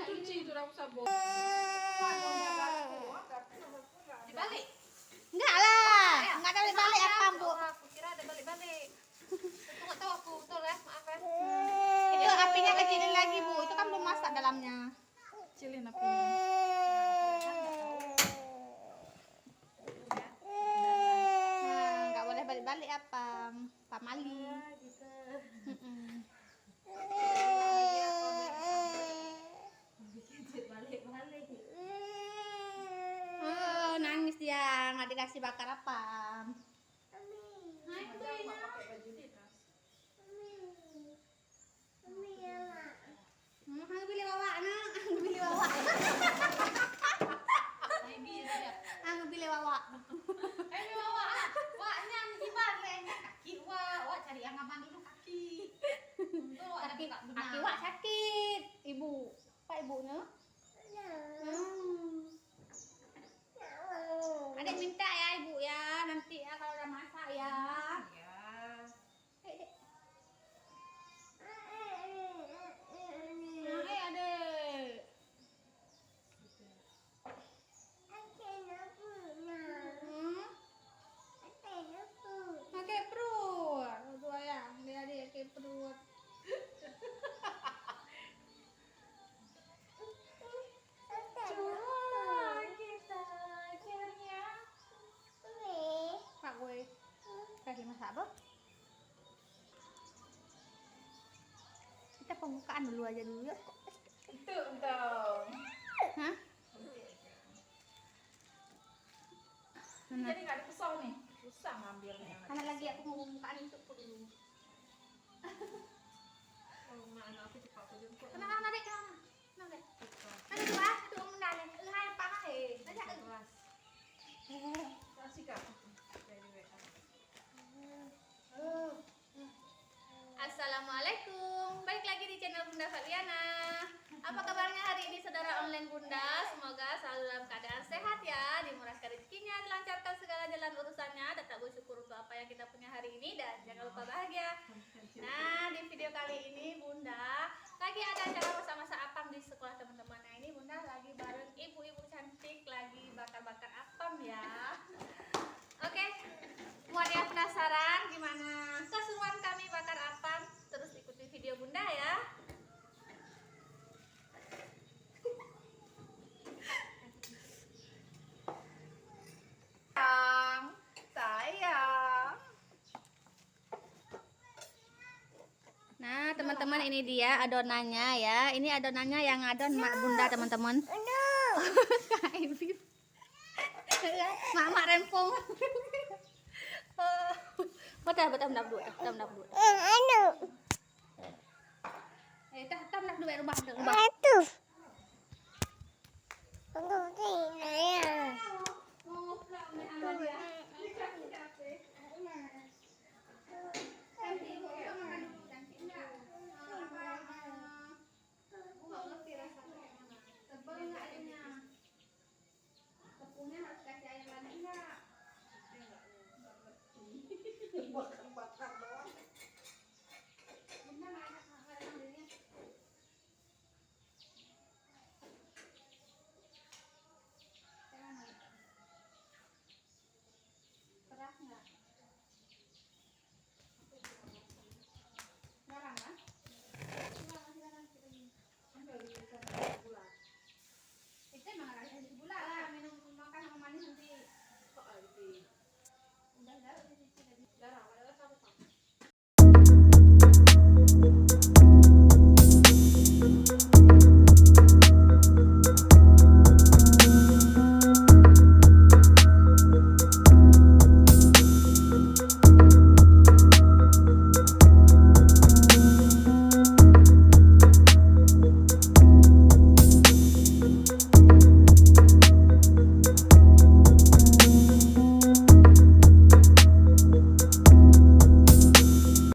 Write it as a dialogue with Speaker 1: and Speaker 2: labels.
Speaker 1: cuci itu aku sabun. Dibalik?
Speaker 2: Enggak lah, enggak ada balik apa Bu?
Speaker 1: Aku kira ada balik-balik. Aku nggak tahu aku betul ya, maaf ya.
Speaker 2: Itu apinya kecilin lagi Bu, itu kan belum masak dalamnya.
Speaker 1: Kecilin apinya.
Speaker 2: Enggak boleh balik-balik apa, Pak Mali. Nangis dia, nggak dikasih bakar apa. Ang bili wawa na, ang bili wawa. Ang bili wawa.
Speaker 1: Ini bawa, waknya gimana? Kaki wak cari yang aman dulu kaki.
Speaker 2: Kaki wak sakit, ibu. Pak ibunya? Adik minta ya ibu ya, nanti ya kalau udah masak ya. Hai adik. Pakai perut. Dua ya, dia adik pakai perut. Pak gue kasih masak apa? Kita pembukaan dulu aja dulu ya.
Speaker 1: Itu dong.
Speaker 2: Hah?
Speaker 1: Jadi nggak ada pisau nih, susah ngambilnya.
Speaker 2: Mana lagi aku mau pembukaan untuk dulu.
Speaker 1: Oh, mana aku cepat aku jemput.
Speaker 2: Kenapa adik kenapa? Kenapa? Ada dua, itu mendalam. Hai pak hai. Tanya
Speaker 1: Kelas. Kasih kak. Dari WA.
Speaker 2: Assalamualaikum. Balik lagi di channel Bunda Faliana. Apa kabarnya hari ini saudara online Bunda? Semoga selalu dalam keadaan sehat ya, dimurahkan rezekinya, dilancarkan segala jalan urusannya, tetap bersyukur untuk apa yang kita punya hari ini dan jangan lupa bahagia. Nah, di video kali ini Bunda lagi ada acara bersama Apam di sekolah teman-teman. Nah, ini Bunda lagi bareng ibu-ibu cantik lagi bakar-bakar apam ya. Oke, buat yang penasaran gimana keseruan kami bakar apam, terus ikuti video Bunda ya. Sayang. Nah, teman-teman ini dia adonannya ya. Ini adonannya yang adon mak Bunda teman-teman. Mak rempong. Betul dulu. Tam nak dulu rumah. Mau pulang sama dia.